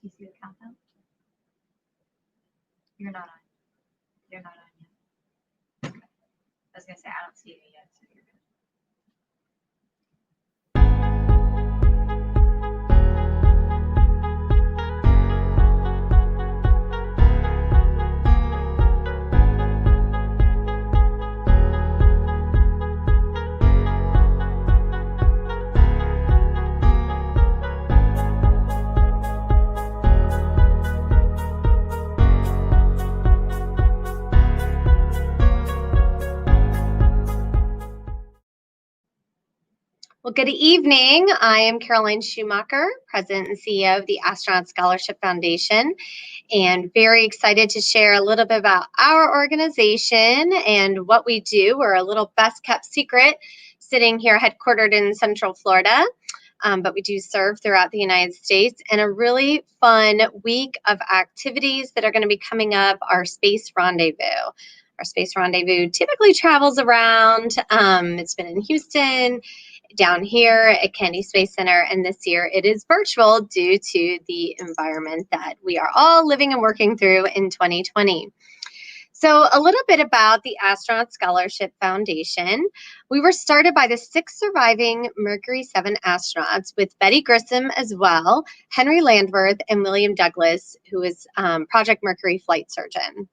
you see the countdown? You're not on. You're not on yet. Okay. I was gonna say I don't see you yet, so you're good. Well, good evening. I am Caroline Schumacher, President and CEO of the Astronaut Scholarship Foundation, and very excited to share a little bit about our organization and what we do. We're a little best kept secret sitting here headquartered in Central Florida, but we do serve throughout the United States, and a really fun week of activities that are going to be coming up, our Space Rendezvous. Our Space Rendezvous typically travels around. It's been in Houston, down here at Kennedy Space Center, and this year it is virtual due to the environment that we are all living and working through in 2020. So a little bit about the Astronaut Scholarship Foundation. We were started by the 6 surviving Mercury 7 astronauts with Betty Grissom as well, Henry Landworth, and William Douglas, who is Project Mercury flight surgeon.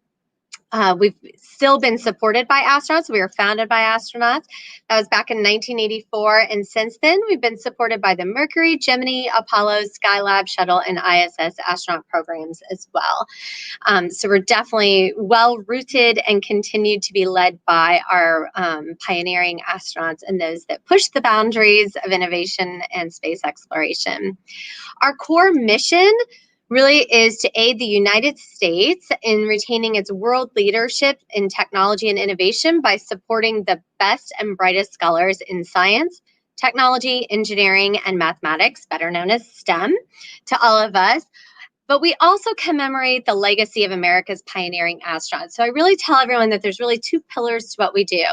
We've still been supported by astronauts. We were founded by astronauts. That was back in 1984. And since then, we've been supported by the Mercury, Gemini, Apollo, Skylab, Shuttle, and ISS astronaut programs as well. So we're definitely well-rooted and continue to be led by our pioneering astronauts and those that push the boundaries of innovation and space exploration. Our core mission really is to aid the United States in retaining its world leadership in technology and innovation by supporting the best and brightest scholars in science, technology, engineering, and mathematics, better known as STEM, to all of us. But we also commemorate the legacy of America's pioneering astronauts. So I really tell everyone that there's really 2 pillars to what we do.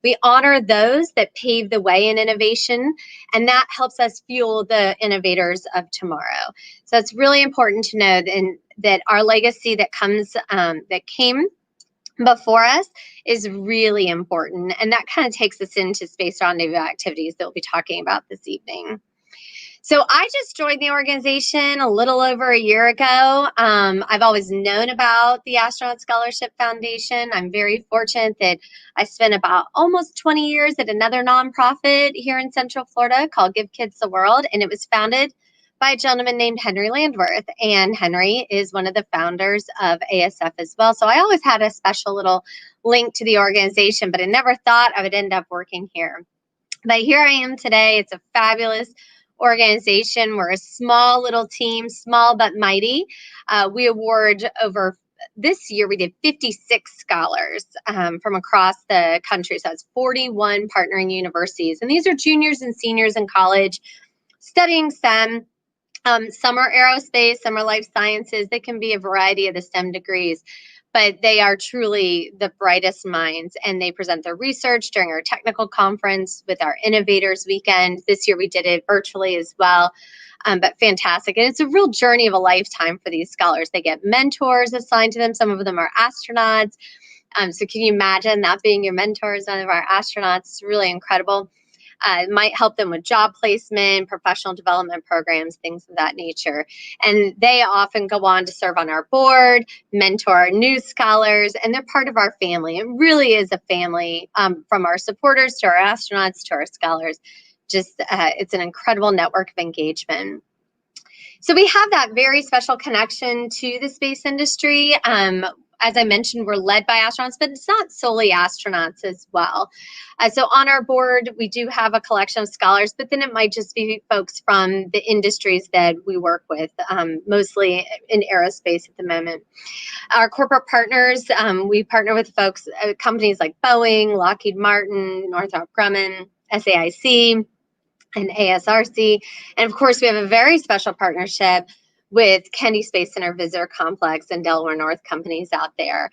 We honor those that pave the way in innovation, and that helps us fuel the innovators of tomorrow. So it's really important to know that our legacy that came before us is really important. And that kind of takes us into Space Rendezvous activities that we'll be talking about this evening. So I just joined the organization a little over a year ago. I've always known about the Astronaut Scholarship Foundation. I'm very fortunate that I spent about almost 20 years at another nonprofit here in Central Florida called Give Kids the World, and it was founded by a gentleman named Henry Landworth, and Henry is one of the founders of ASF as well. So I always had a special little link to the organization, but I never thought I would end up working here. But here I am today. It's a fabulous organization. We're a small little team, small but mighty. We award this year we did 56 scholars from across the country. So it's 41 partnering universities. And these are juniors and seniors in college studying STEM. Some are aerospace, some are life sciences. They can be a variety of the STEM degrees, but they are truly the brightest minds, and they present their research during our technical conference with our Innovators Weekend. This year we did it virtually as well, but fantastic. And it's a real journey of a lifetime for these scholars. They get mentors assigned to them. Some of them are astronauts. So can you imagine that being your mentors, one of our astronauts? It's really incredible. It might help them with job placement, professional development programs, things of that nature. And they often go on to serve on our board, mentor new scholars, and they're part of our family. It really is a family, from our supporters to our astronauts to our scholars. It's an incredible network of engagement. So we have that very special connection to the space industry. As I mentioned, we're led by astronauts, but it's not solely astronauts as well. So on our board, we do have a collection of scholars, but then it might just be folks from the industries that we work with, mostly in aerospace at the moment. Our corporate partners, we partner with companies like Boeing, Lockheed Martin, Northrop Grumman, SAIC, and ASRC. And of course, we have a very special partnership with Kennedy Space Center Visitor Complex and Delaware North companies out there.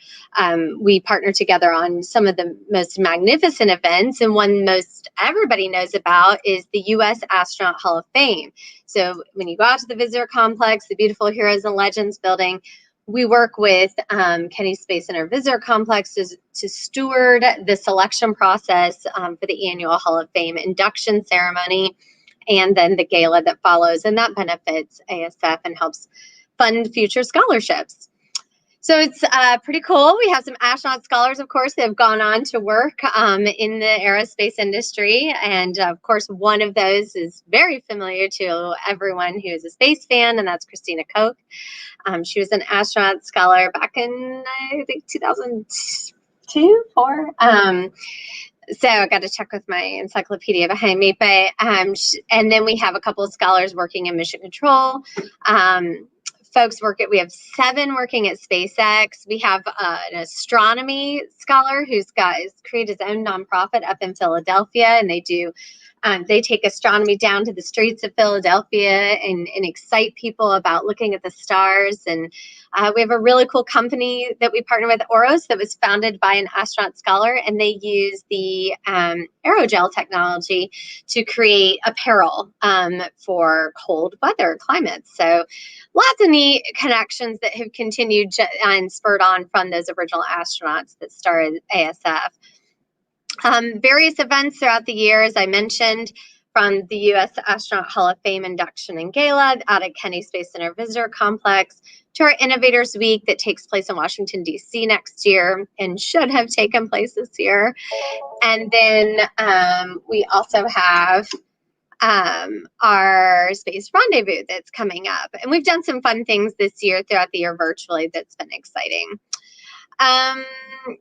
We partner together on some of the most magnificent events, and one most everybody knows about is the U.S. Astronaut Hall of Fame. So when you go out to the Visitor Complex, the beautiful Heroes and Legends building, we work with Kennedy Space Center Visitor Complex to steward the selection process for the annual Hall of Fame induction ceremony, and then the gala that follows, and that benefits ASF and helps fund future scholarships. So it's pretty cool. We have some astronaut scholars, of course, that have gone on to work in the aerospace industry. And of course, one of those is very familiar to everyone who is a space fan, and that's Christina Coke. She was an astronaut scholar back in, I think, 2002, 4. So I got to check with my encyclopedia behind me. But and then we have a couple of scholars working in mission control. We have 7 working at SpaceX. We have an astronomy scholar who's created his own nonprofit up in Philadelphia, and they take astronomy down to the streets of Philadelphia and excite people about looking at the stars. And we have a really cool company that we partner with, Oros, that was founded by an astronaut scholar, and they use the aerogel technology to create apparel for cold weather climates. So lots of neat connections that have continued and spurred on from those original astronauts that started ASF. Various events throughout the year, as I mentioned, from the U.S. Astronaut Hall of Fame induction and gala out at Kennedy Space Center Visitor Complex, to our Innovators Week that takes place in Washington, D.C. next year and should have taken place this year. And then we also have our Space Rendezvous that's coming up. And we've done some fun things this year throughout the year virtually that's been exciting.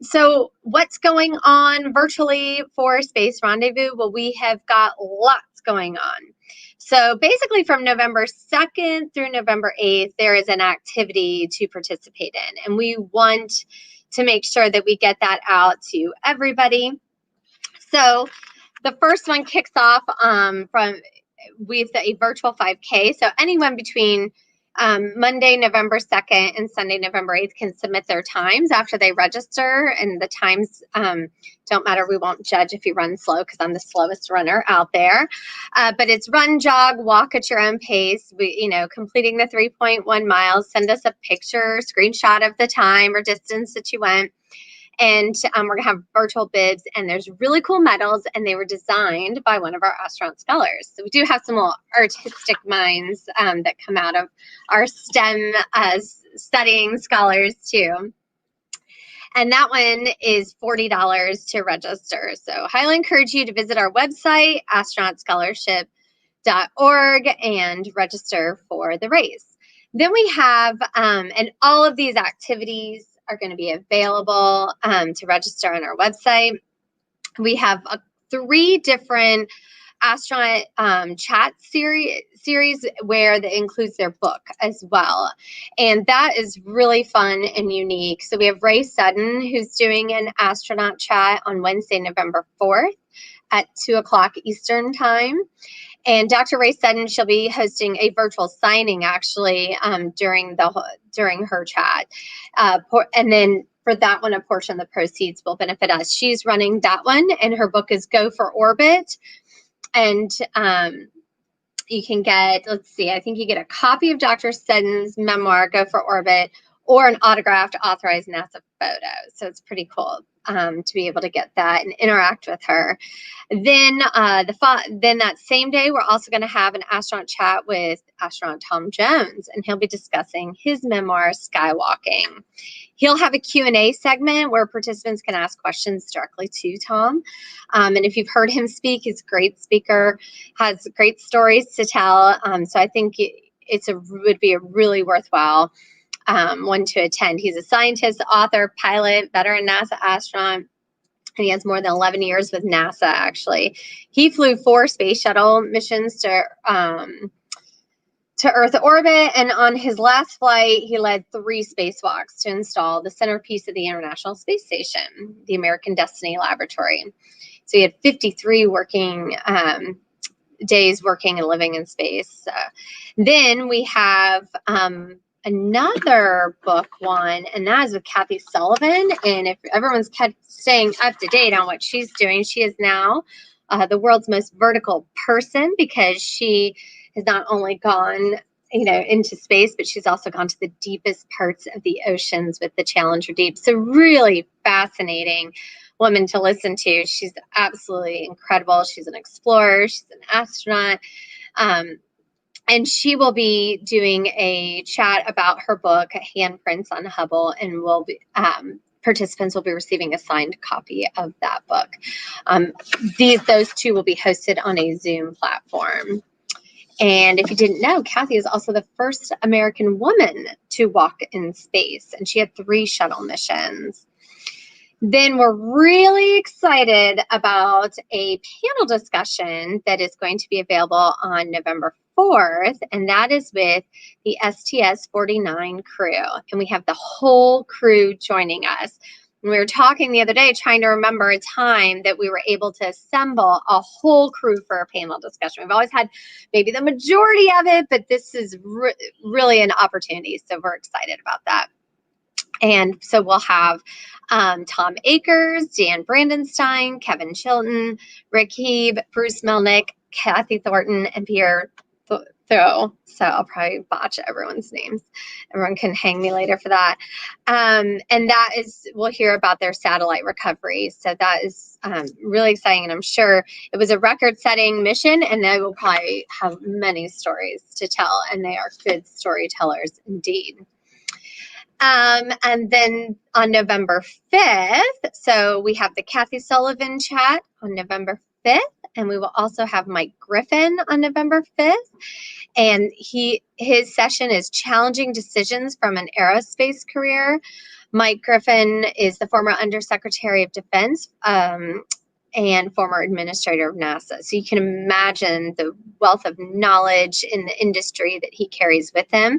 So what's going on virtually for Space Rendezvous? Well, we have got lots going on. So basically from November 2nd through November 8th, there is an activity to participate in. And we want to make sure that we get that out to everybody. So the first one kicks off with a virtual 5K. So anyone between Monday, November 2nd and Sunday, November 8th can submit their times after they register, and the times don't matter. We won't judge if you run slow because I'm the slowest runner out there. But it's run, jog, walk at your own pace. Completing the 3.1 miles. Send us a picture, screenshot of the time or distance that you went. And we're going to have virtual bibs, and there's really cool medals, and they were designed by one of our astronaut scholars. So we do have some little artistic minds that come out of our STEM studying scholars too. And that one is $40 to register. So highly encourage you to visit our website, astronautscholarship.org, and register for the race. Then we have, and all of these activities are going to be available to register on our website. We have 3 different astronaut chat series where that includes their book as well. And that is really fun and unique. So we have Ray Sutton, who's doing an astronaut chat on Wednesday, November 4th at 2 o'clock Eastern time. And Dr. Ray Sutton, she'll be hosting a virtual signing actually during her chat. And then for that one, a portion of the proceeds will benefit us. She's running that one, and her book is Go for Orbit. And you can get, I think you get a copy of Dr. Sutton's memoir, Go for Orbit, or an autographed, authorized NASA photo. So it's pretty cool to be able to get that and interact with her. Then then that same day, we're also going to have an astronaut chat with astronaut Tom Jones, and he'll be discussing his memoir, Skywalking. He'll have a Q&A segment where participants can ask questions directly to Tom. And if you've heard him speak, he's a great speaker, has great stories to tell. So I think would be a really worthwhile one to attend. He's a scientist, author, pilot, veteran NASA astronaut, and he has more than 11 years with NASA, actually. He flew 4 space shuttle missions to Earth orbit, and on his last flight, he led 3 spacewalks to install the centerpiece of the International Space Station, the American Destiny Laboratory. So he had 53 working days working and living in space. Then we have another book one, and that is with Kathy Sullivan. And if everyone's kept staying up to date on what she's doing, she is now the world's most vertical person, because she has not only gone into space, but she's also gone to the deepest parts of the oceans with the Challenger Deep. So really fascinating woman to listen to. She's absolutely incredible. She's an explorer. She's an astronaut. And she will be doing a chat about her book, Handprints on Hubble, and will be participants will be receiving a signed copy of that book. Those two will be hosted on a Zoom platform. And if you didn't know, Kathy is also the first American woman to walk in space, and she had 3 shuttle missions. Then we're really excited about a panel discussion that is going to be available on November 4th, and that is with the STS-49 crew. And we have the whole crew joining us. And we were talking the other day, trying to remember a time that we were able to assemble a whole crew for a panel discussion. We've always had maybe the majority of it, but this is really an opportunity. So we're excited about that. And so we'll have Tom Akers, Dan Brandenstein, Kevin Chilton, Rick Heeb, Bruce Melnick, Kathy Thornton, and Pierre Thoreau. So I'll probably botch everyone's names. Everyone can hang me later for that. And that is, we'll hear about their satellite recovery. So that is really exciting. And I'm sure it was a record-setting mission, and they will probably have many stories to tell. And they are good storytellers indeed. And then on November 5th, so we have the Kathy Sullivan chat on November 5th, and we will also have Mike Griffin on November 5th. And his session is Challenging Decisions from an Aerospace Career. Mike Griffin is the former Undersecretary of Defense and former administrator of NASA. So you can imagine the wealth of knowledge in the industry that he carries with him.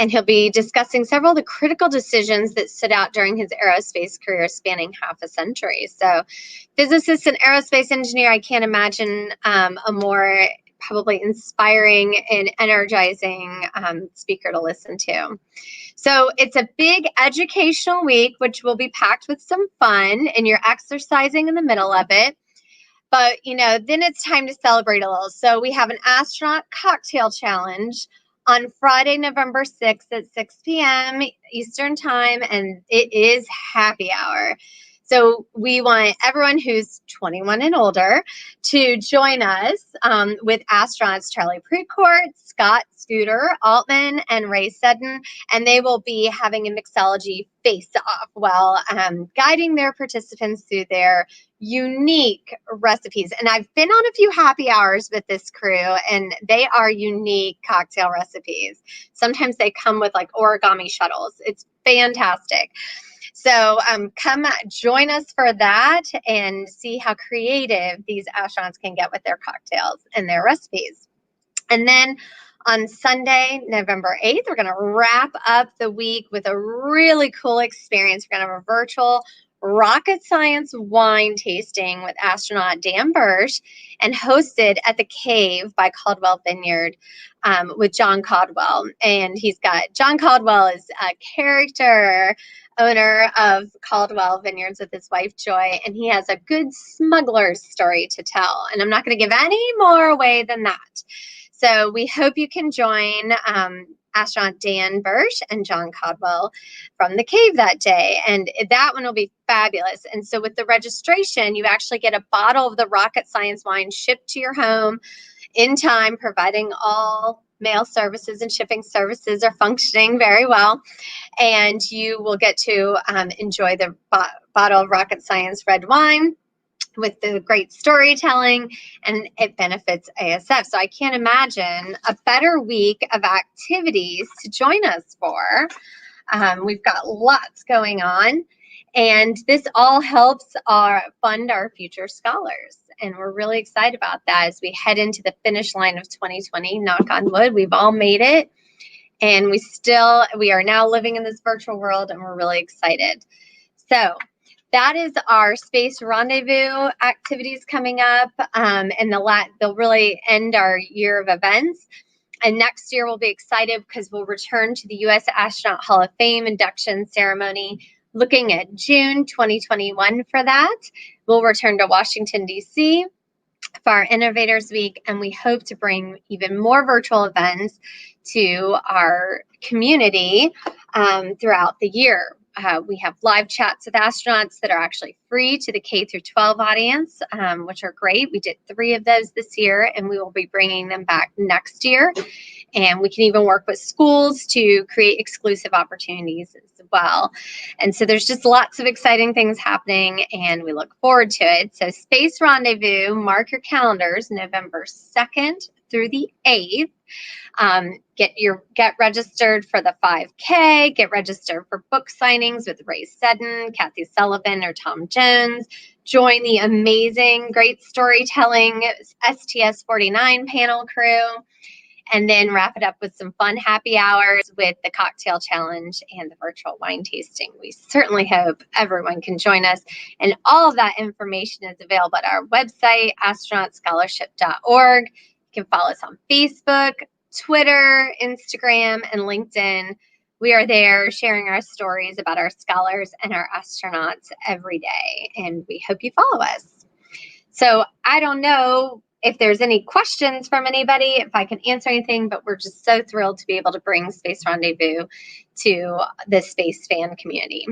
And he'll be discussing several of the critical decisions that stood out during his aerospace career spanning half a century. So physicist and aerospace engineer, I can't imagine a more probably inspiring and energizing speaker to listen to. So it's a big educational week, which will be packed with some fun, and you're exercising in the middle of it. But, then it's time to celebrate a little. So we have an astronaut cocktail challenge on Friday, November 6th at 6 p.m. Eastern time, and it is happy hour. So we want everyone who's 21 and older to join us with astronauts Charlie Precourt, Scott Scooter, Altman, and Ray Seddon, and they will be having a mixology face-off while guiding their participants through their unique recipes. And I've been on a few happy hours with this crew, and they are unique cocktail recipes. Sometimes they come with like origami shuttles. It's fantastic. So come join us for that and see how creative these astronauts can get with their cocktails and their recipes. And then on Sunday, November 8th, we're going to wrap up the week with a really cool experience. We're going to have a virtual rocket science wine tasting with astronaut Dan Bursch, and hosted at the Cave by Caldwell Vineyard with John Caldwell. And John Caldwell is a character owner of Caldwell Vineyards with his wife Joy, and he has a good smuggler's story to tell. And I'm not going to give any more away than that. So we hope you can join astronaut Dan Bursch and John Caldwell from the Cave that day. And that one will be fabulous. And so with the registration, you actually get a bottle of the rocket science wine shipped to your home in time, providing all mail services and shipping services are functioning very well. And you will get to enjoy the bottle of rocket science red wine with the great storytelling, and it benefits ASF. So I can't imagine a better week of activities to join us for. We've got lots going on, and this all helps fund our future scholars. And we're really excited about that as we head into the finish line of 2020. Knock on wood, we've all made it. And we are now living in this virtual world, and we're really excited. So that is our Space Rendezvous activities coming up, and they'll really end our year of events. And next year we'll be excited because we'll return to the U.S. Astronaut Hall of Fame induction ceremony, looking at June 2021 for that. We'll return to Washington, D.C. for our Innovators Week, and we hope to bring even more virtual events to our community throughout the year. We have live chats with astronauts that are actually free to the K through 12 audience, which are great. We did 3 of those this year, and we will be bringing them back next year. And we can even work with schools to create exclusive opportunities as well. And so there's just lots of exciting things happening, and we look forward to it. So Space Rendezvous, mark your calendars, November 2nd through the 8th. Get registered for the 5K, get registered for book signings with Ray Seddon, Kathy Sullivan, or Tom Jones. Join the amazing, great storytelling STS 49 panel crew. And then wrap it up with some fun happy hours with the cocktail challenge and the virtual wine tasting. We certainly hope everyone can join us. And all of that information is available at our website, astronautscholarship.org. You can follow us on Facebook, Twitter, Instagram, and LinkedIn. We are there sharing our stories about our scholars and our astronauts every day, and we hope you follow us. So I don't know if there's any questions from anybody, if I can answer anything, but we're just so thrilled to be able to bring Space Rendezvous to the space fan community.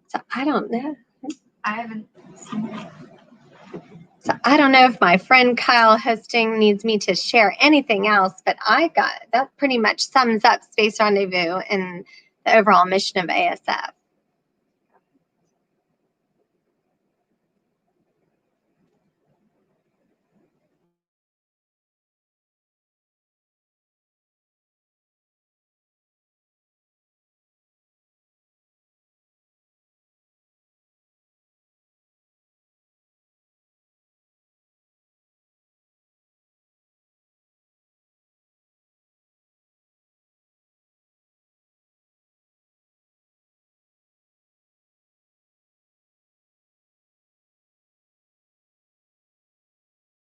So I don't know. I haven't seen it. So I don't know if my friend Kyle Hosting needs me to share anything else, but that pretty much sums up Space Rendezvous and the overall mission of ASF.